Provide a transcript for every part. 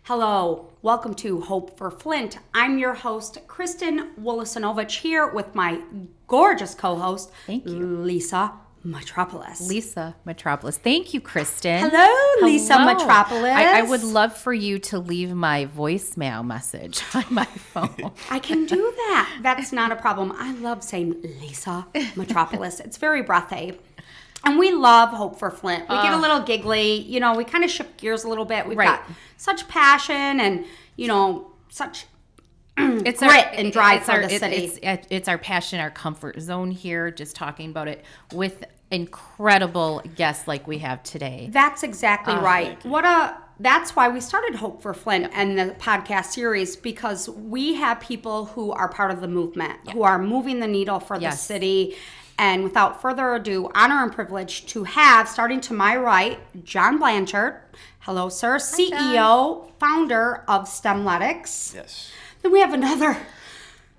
Hello, welcome to Hope for Flint. I'm your host, Kristen Wolisanovich, here with my gorgeous co-host, Thank you. Lisa Metropolis. Lisa Metropolis. Thank you, Kristen. Hello, Lisa Metropolis. I would love for you to leave my voicemail message on my phone. I can do that. That's not a problem. I love saying Lisa Metropolis. It's very breathy. And we love Hope for Flint. We get a little giggly. You know, we kind of shift gears a little bit. We've got such passion and, such grit and drive for the city. It's our passion, our comfort zone here, just talking about it with incredible guests like we have today. That's exactly right. That's why we started Hope for Flint and the podcast series, because we have people who are part of the movement, who are moving the needle for the city. And without further ado, honor and privilege to have, starting to my right, John Blanchard. Hello, sir. CEO, founder of STEMletics. Yes. Then we have another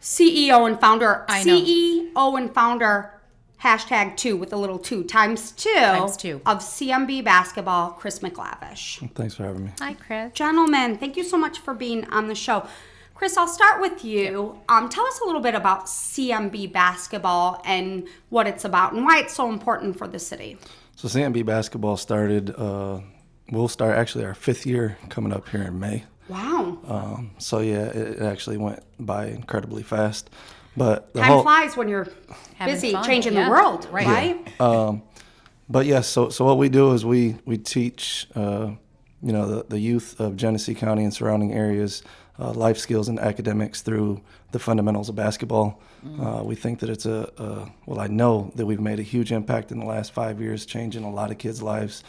CEO and founder. CEO and founder, #2 with a little 2, times two of CMB basketball, Chris McLavish. Thanks for having me. Hi, Chris. Gentlemen, thank you so much for being on the show. Chris, I'll start with you. Tell us a little bit about CMB basketball and what it's about and why it's so important for the city. So CMB basketball started, we'll start actually our 5th year coming up here in May. Wow. It actually went by incredibly fast. But Time flies when you're busy fun. changing the world, right? So what we do is we teach, the youth of Genesee County and surrounding areas life skills and academics through the fundamentals of basketball. We think that it's I know that we've made a huge impact in the last 5 years, changing a lot of kids' lives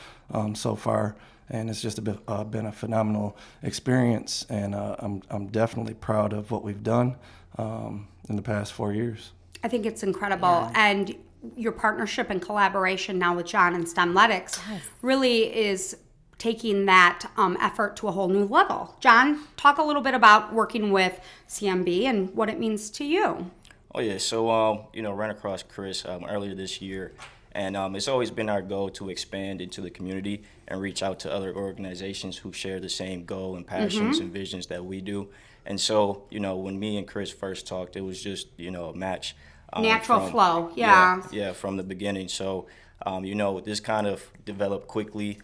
so far. And it's just been a phenomenal experience. And I'm definitely proud of what we've done in the past 4 years. I think it's incredible. Yeah. And your partnership and collaboration now with John and STEMletics really is taking that effort to a whole new level. John, talk a little bit about working with CMB and what it means to you. Oh, yeah. So, ran across Chris earlier this year. And it's always been our goal to expand into the community and reach out to other organizations who share the same goal and passions and visions that we do. And so, when me and Chris first talked, it was just, a match. Natural flow, yeah. Yeah, from the beginning. So, this kind of developed quickly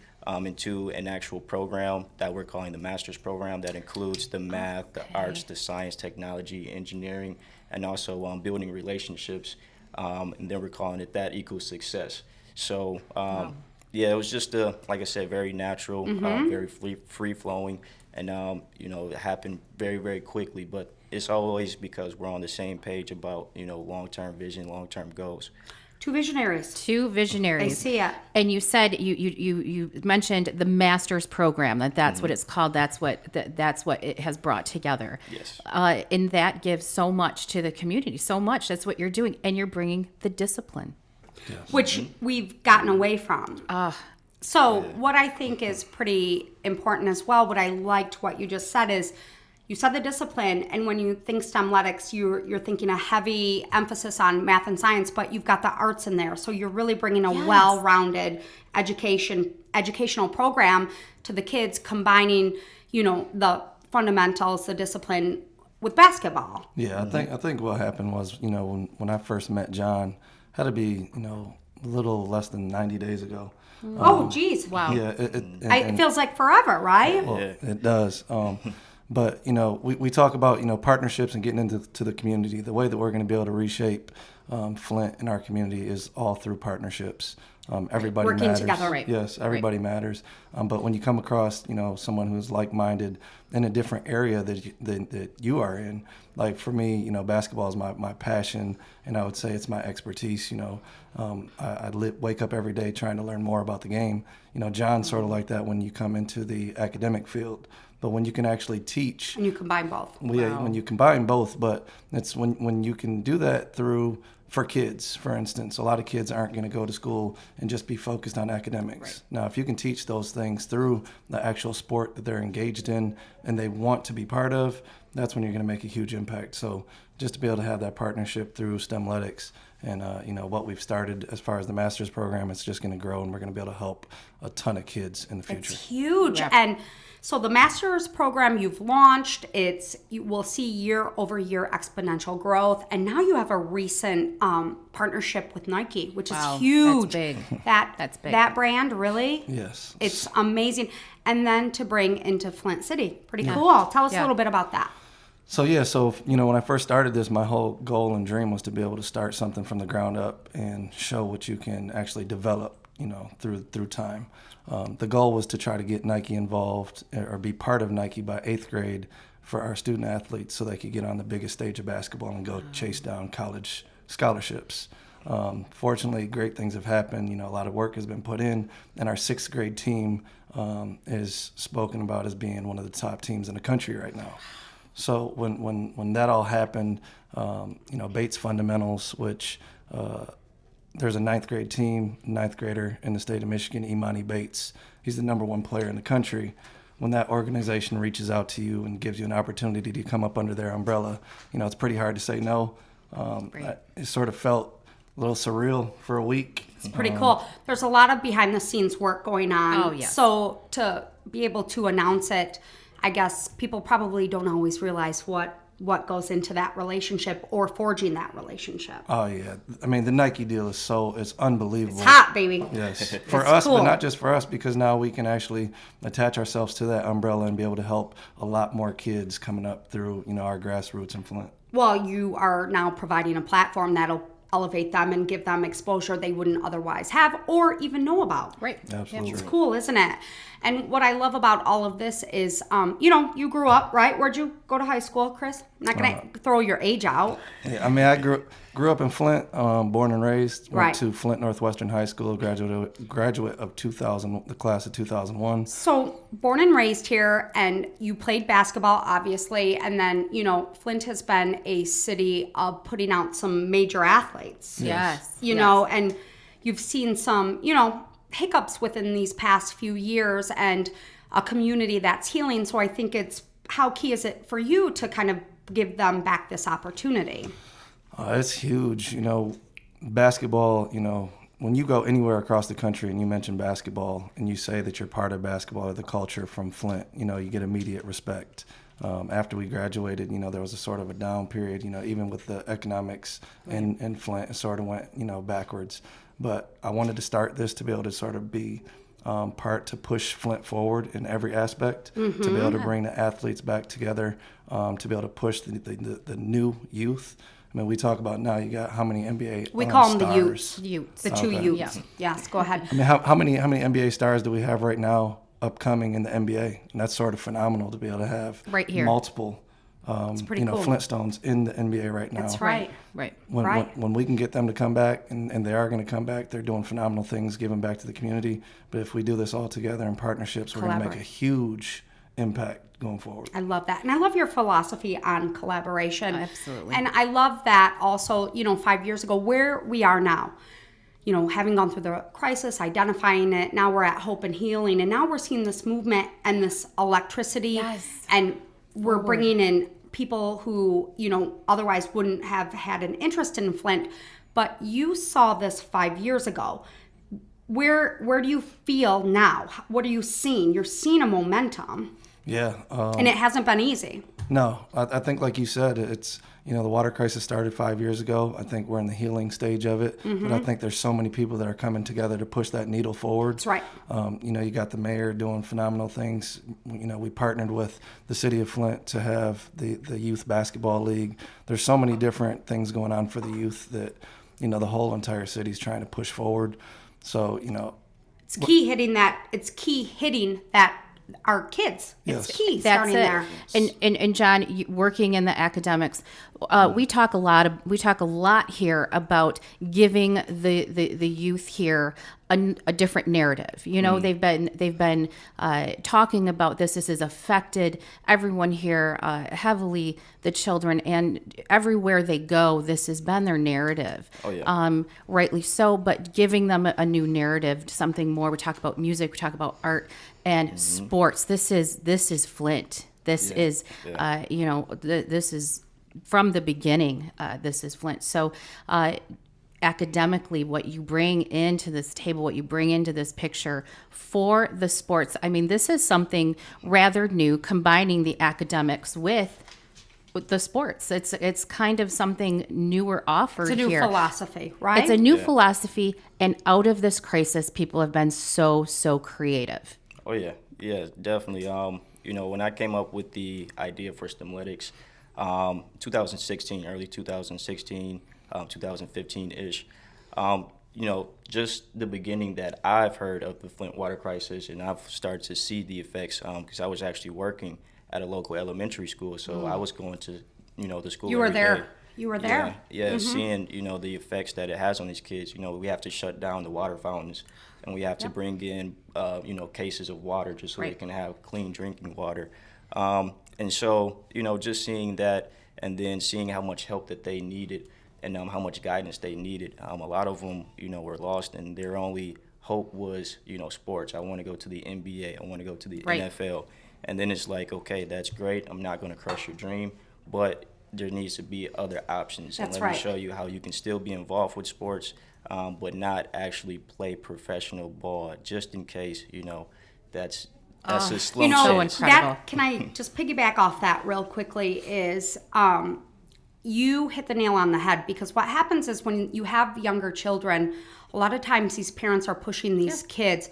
into an actual program that we're calling the Master's Program that includes the math, the arts, the science, technology, engineering, and also building relationships. And then we're calling it That Equals Success. So, it was just, like I said, very natural, very free-flowing, and, it happened very, very quickly. But it's always because we're on the same page about, long-term vision, long-term goals. Two visionaries. I see it. And you said you mentioned the master's program. That's what it's called. That's what it has brought together. Yes. And that gives so much to the community. So much. That's what you're doing, and you're bringing the discipline, which we've gotten away from. What I think is pretty important as well. What I liked what you just said is, you said the discipline, and when you think STEMletics, you're thinking a heavy emphasis on math and science, but you've got the arts in there. So you're really bringing a well-rounded educational program to the kids, combining, the fundamentals, the discipline with basketball. Yeah, I think what happened was, when I first met John, had to be, a little less than 90 days ago. Oh, geez. Wow. Yeah. It feels like forever, right? Well, it does. But, we talk about, partnerships and getting into the community. The way that we're going to be able to reshape Flint and our community is all through partnerships. Everybody working matters. together, right? Yes, everybody matters. But when you come across, someone who's like-minded in a different area that you are in, like for me, basketball is my passion, and I would say it's my expertise. I wake up every day trying to learn more about the game. John's sort of like that when you come into the academic field. But when you can actually teach, and you combine both. When you combine both, but it's when you can do that for kids, for instance. A lot of kids aren't going to go to school and just be focused on academics. Right. Now, if you can teach those things through the actual sport that they're engaged in and they want to be part of, that's when you're going to make a huge impact. So just to be able to have that partnership through STEMletics And, what we've started as far as the master's program, it's just going to grow, and we're going to be able to help a ton of kids in the future. It's huge. And so the master's program you've launched, you will see year over year exponential growth. And now you have a recent partnership with Nike, which is huge. That's big. That's big. That brand, really? Yes. It's amazing. And then to bring into Flint City. Pretty cool. Tell us a little bit about that. So when I first started this, my whole goal and dream was to be able to start something from the ground up and show what you can actually develop, through time. The goal was to try to get Nike involved or be part of Nike by 8th grade for our student athletes so they could get on the biggest stage of basketball and go chase down college scholarships. Fortunately, great things have happened. A lot of work has been put in, and our 6th grade team is spoken about as being one of the top teams in the country right now. So when that all happened, Bates Fundamentals, which there's a 9th grade team, 9th grader in the state of Michigan, Imani Bates. He's the '1 player in the country. When that organization reaches out to you and gives you an opportunity to come up under their umbrella, it's pretty hard to say no. It sort of felt a little surreal for a week. It's pretty cool. There's a lot of behind the scenes work going on. Oh, yes. So to be able to announce it, I guess people probably don't always realize what goes into that relationship or forging that relationship. Oh, yeah. I mean, the Nike deal is it's unbelievable. It's hot, baby. Yes. For us, cool. But not just for us, because now we can actually attach ourselves to that umbrella and be able to help a lot more kids coming up through, our grassroots in Flint. Well, you are now providing a platform that'll elevate them and give them exposure they wouldn't otherwise have or even know about. Right. Absolutely. It's cool, isn't it? And what I love about all of this is, you grew up, right? Where'd you go to high school, Chris? I'm not going to throw your age out. Yeah, I mean, I grew up in Flint, born and raised. Went Right. to Flint Northwestern High School, graduate of 2000, the class of 2001. So born and raised here, and you played basketball, obviously, and then, Flint has been a city of putting out some major athletes. Yes. And you've seen some, hiccups within these past few years and a community that's healing. So I think how key is it for you to kind of give them back this opportunity? It's huge. Basketball, when you go anywhere across the country and you mention basketball and you say that you're part of basketball or the culture from Flint, you get immediate respect. After we graduated, there was a sort of a down period, even with the economics in Flint, it sort of went, backwards. But I wanted to start this to be able to sort of be part to push Flint forward in every aspect, to be able to bring the athletes back together, to be able to push the new youth. I mean, we talk about now, you got how many NBA We call them stars? the Utes. The two Utes. Yeah. Yes, go ahead. I mean, how many NBA stars do we have right now upcoming in the NBA? And that's sort of phenomenal to be able to have right here. Multiple it's pretty cool. Flintstones in the NBA right now. That's right. Right. When we can get them to come back, and they are going to come back, they're doing phenomenal things, giving back to the community. But if we do this all together in partnerships, we're going to make a huge impact going forward. I love that. And I love your philosophy on collaboration. Absolutely. And I love that also, 5 years ago, where we are now, having gone through the crisis, identifying it, now we're at hope and healing. And now we're seeing this movement and this electricity. Yes. And we're bringing in people who, otherwise wouldn't have had an interest in Flint. But you saw this 5 years ago. Where do you feel now? What are you seeing? You're seeing a momentum. Yeah. And it hasn't been easy. No, I think like you said, it's, the water crisis started 5 years ago. I think we're in the healing stage of it. But I think there's so many people that are coming together to push that needle forward. That's right. You got the mayor doing phenomenal things. We partnered with the city of Flint to have the youth basketball league. There's so many different things going on for the youth that, the whole entire city's trying to push forward. So, It's key hitting that our kids. Yes. It's key That's starting it. there. And John, working in the academics, we talk a lot here about giving the youth here a different narrative. They've been talking about this. This has affected everyone here heavily, the children, and everywhere they go, this has been their narrative. Oh, yeah. Rightly so, but giving them a new narrative, something more. We talk about music, we talk about art and sports. This is Flint. This is this is from the beginning. This is Flint. So academically, what you bring into this table, what you bring into this picture for the sports. I mean, this is something rather new, combining the academics with the sports. It's kind of something newer offered here. It's a new philosophy, right? It's a new philosophy, and out of this crisis, people have been so creative. Oh yeah, definitely. When I came up with the idea for Stemletics, 2016, early 2016, 2015-ish, just the beginning that I've heard of the Flint water crisis, and I've started to see the effects because I was actually working at a local elementary school, so I was going to, the school. You were every there. day. You were there. Yeah, seeing, the effects that it has on these kids. We have to shut down the water fountains, and we have to bring in, cases of water just so they can have clean drinking water. And so, just seeing that, and then seeing how much help that they needed, and how much guidance they needed. A lot of them, were lost, and their only hope was, sports. I want to go to the NBA. I want to go to the NFL. And then it's like, okay, that's great. I'm not going to crush your dream, but there needs to be other options. That's and let me show you how you can still be involved with sports, but not actually play professional ball, just in case, that's a slim chance. That, can I just piggyback off that real quickly is you hit the nail on the head, because what happens is when you have younger children, a lot of times these parents are pushing these kids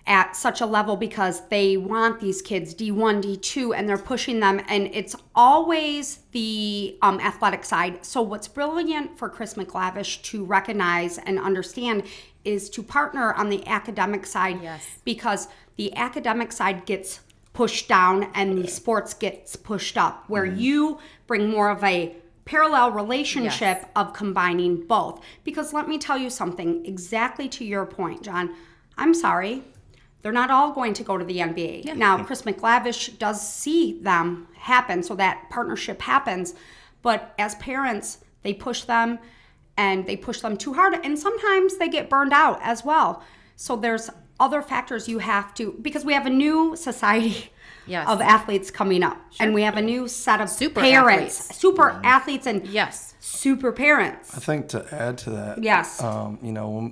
at such a level because they want these kids D1, D2, and they're pushing them, and it's always the athletic side. So what's brilliant for Chris McLavish to recognize and understand is to partner on the academic side, because the academic side gets pushed down and the sports gets pushed up, where you bring more of a parallel relationship of combining both. Because let me tell you something, exactly to your point, John, I'm sorry, they're not all going to go to the NBA. Yeah. Now, Chris McLavish does see them happen, so that partnership happens. But as parents, they push them, and they push them too hard, and sometimes they get burned out as well. So there's other factors you have to, because we have a new society of athletes coming up, and we have a new set of super athletes, and super parents. I think to add to that,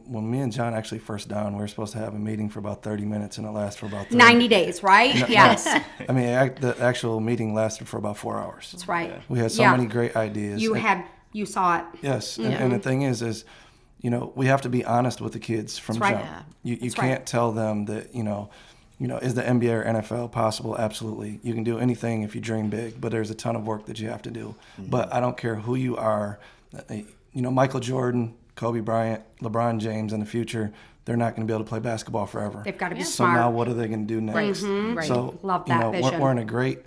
when me and John actually first down, we were supposed to have a meeting for about 30 minutes, and it lasted for about 90 days, right? Yes. I mean, the actual meeting lasted for about 4 hours. That's right. We had so many great ideas. You saw it. Yes, and the thing is, we have to be honest with the kids from jump. Yeah. You can't tell them that, is the NBA or NFL possible? Absolutely. You can do anything if you dream big, but there's a ton of work that you have to do. Mm-hmm. But I don't care who you are. Michael Jordan, Kobe Bryant, LeBron James in the future, they're not going to be able to play basketball forever. They've got to be smart. So now what are they going to do next? Mm-hmm. Right. So, love that vision. We're in a great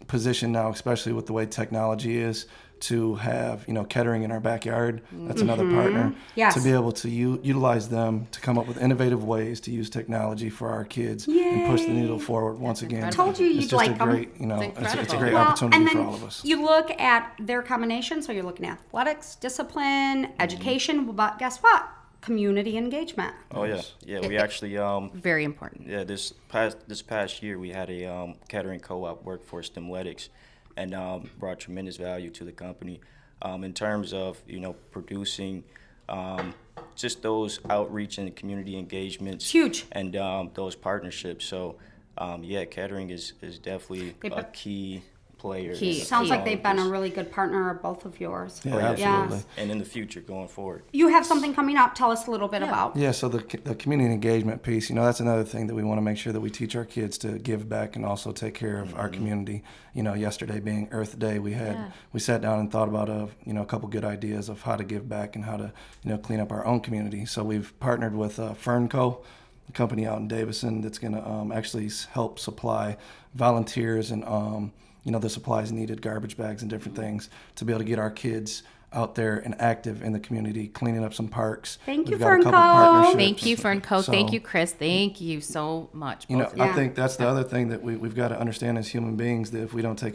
position now, especially with the way technology is, to have Kettering in our backyard. That's another partner. Yes. To be able to utilize them to come up with innovative ways to use technology for our kids and push the needle forward once again. I told you you'd like them. It's a great opportunity for all of us. You look at their combination, so you're looking at athletics, discipline, education, but guess what? Community engagement. Oh yeah. We actually very important. Yeah, this past year we had a Kettering co-op work for Stemletics, and brought tremendous value to the company in terms of producing just those outreach and community engagements. It's huge. And those partnerships. So Kettering is definitely a key player. Sounds like they've been a really good partner of both of yours. Yeah, absolutely. Yes. And in the future, going forward. You have something coming up. Tell us a little bit about. Yeah, so the community engagement piece, that's another thing that we want to make sure that we teach our kids to give back and also take care of our community. Yesterday being Earth Day, we sat down and thought about a couple good ideas of how to give back and how to clean up our own community. So we've partnered with Fernco, a company out in Davison that's going to actually help supply volunteers and the supplies needed, garbage bags and different things, to be able to get our kids out there and active in the community, cleaning up some parks. Thank you, Fernco. Thank you, Fernco. Thank you, Chris. Thank you so much. I think that's the other thing that we've got to understand as human beings, that if we don't take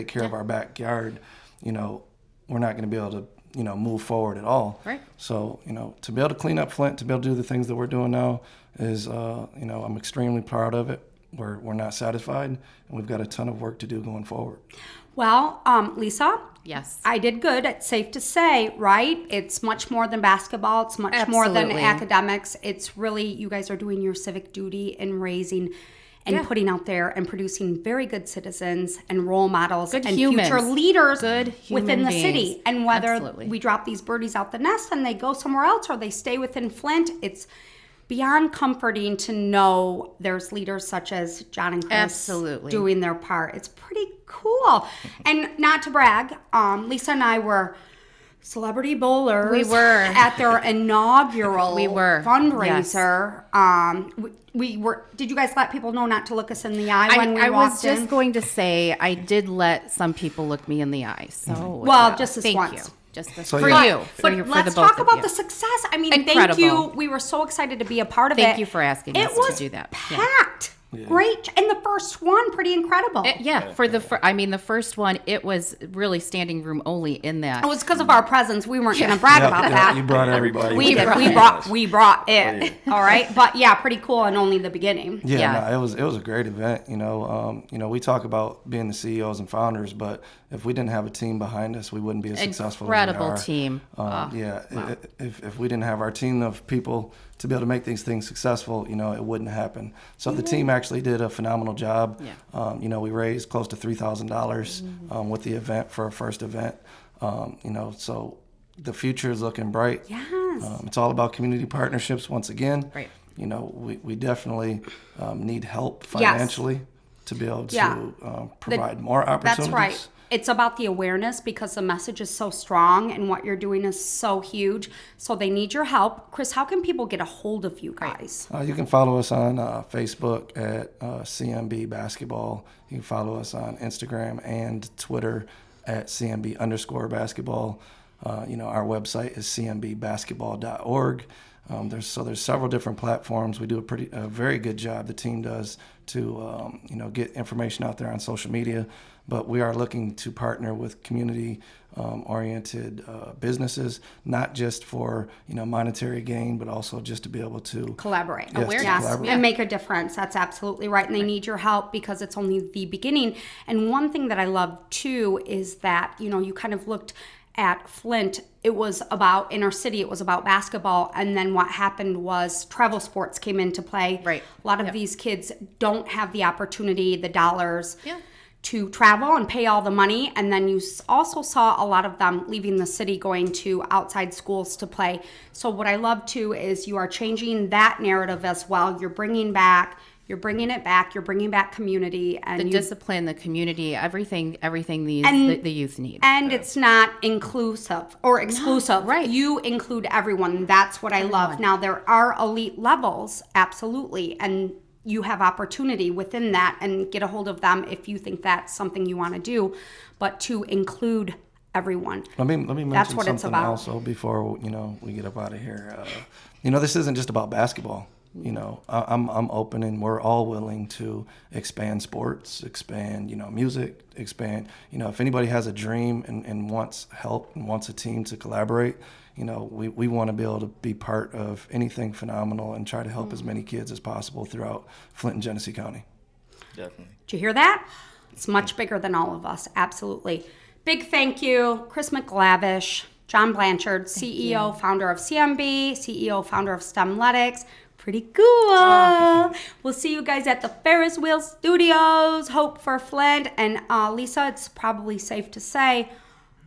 care of our backyard, we're not going to be able to move forward at all. Right. So, to be able to clean up Flint, to be able to do the things that we're doing now is, I'm extremely proud of it. We're not satisfied, and we've got a ton of work to do going forward. Well, Lisa, Yes. I did good. It's safe to say, right? It's much more than basketball. It's much more than Absolutely. academics. It's really, you guys are doing your civic duty in raising and putting out there and producing very good citizens and role models Good and humans. future leaders Good human within the beings. city. And whether Absolutely. we drop these birdies out the nest and they go somewhere else or they stay within Flint, it's beyond comforting to know there's leaders such as John and Chris Absolutely. doing their part. It's pretty cool. And not to brag, Lisa and I were celebrity bowlers. We were. At their inaugural We were. fundraiser. We were. Did you guys let people know not to look us in the eye when we I walked was just in? going to say I did let some people look me in the eye. So Well, just this thank once. you. Just this So for yeah. you. But For let's the both talk of about you. the success. I mean, Incredible. thank you. We were so excited to be a part of it. Thank you for asking It us was to do that. Yeah. packed. Great. And the first one, pretty incredible. The first one, it was really standing room only in that. It was because of our presence. We weren't going to brag about that. You brought everybody. We Everybody. did. We brought it. All right. But yeah, pretty cool and only the beginning. Yeah, no, it was a great event. We talk about being the CEOs and founders, but if we didn't have a team behind us, we wouldn't be as successful as we Incredible are. team. If we didn't have our team of people to be able to make these things successful, it wouldn't happen. So the team actually did a phenomenal job. Yeah. We raised close to $3,000 with the event for our first event. So the future is looking bright. Yes. It's all about community partnerships once again. Right. We definitely need help financially to be able to provide more opportunities. That's right. It's about the awareness because the message is so strong and what you're doing is so huge. So they need your help. Chris, how can people get a hold of you guys? You can follow us on Facebook at CMB Basketball. You can follow us on Instagram and Twitter at CMB_basketball. Our website is cmbbasketball.org. There's several different platforms. We do a very good job. The team does to get information out there on social media. But we are looking to partner with community oriented businesses, not just for monetary gain, but also just to be able to Collaborate. Yes, to Yes, collaborate. and make a difference. That's absolutely right. And they need your help because it's only the beginning. And one thing that I love too is that, you kind of looked at Flint. It was about inner city. It was about basketball. And then what happened was travel sports came into play. Right. A lot of these kids don't have the opportunity, the dollars. Yeah. To travel and pay all the money. And then you also saw a lot of them leaving the city, going to outside schools to play. So what I love too is you are changing that narrative as well. You're bringing it back, you're bringing back community and The discipline, the community, everything the youth need. And it's not inclusive or exclusive. No, right. You include everyone. That's what I love. Now there are elite levels, absolutely. And you have opportunity within that and get a hold of them if you think that's something you want to do, but to include everyone. Let me mention That's what it's something about. also before we get up out of here. This isn't just about basketball. I'm open and we're all willing to expand sports, expand music, expand. If anybody has a dream and wants help and wants a team to collaborate, we want to be able to be part of anything phenomenal and try to help as many kids as possible throughout Flint and Genesee County. Definitely. Did you hear that? It's much bigger than all of us. Absolutely. Big thank you, Chris McGlavish, John Blanchard, CEO, founder of CMB, CEO, founder of STEMletics. Pretty cool. We'll see you guys at the Ferris Wheel Studios. Hope for Flint. And Lisa, it's probably safe to say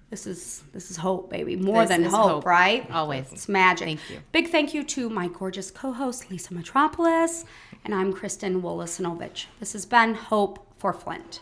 this is hope, baby. More This than is hope, hope. right? Always. It's magic. Thank you. Big thank you to my gorgeous co-host, Lisa Metropolis. And I'm Kristen Wolosinovich. This has been Hope for Flint.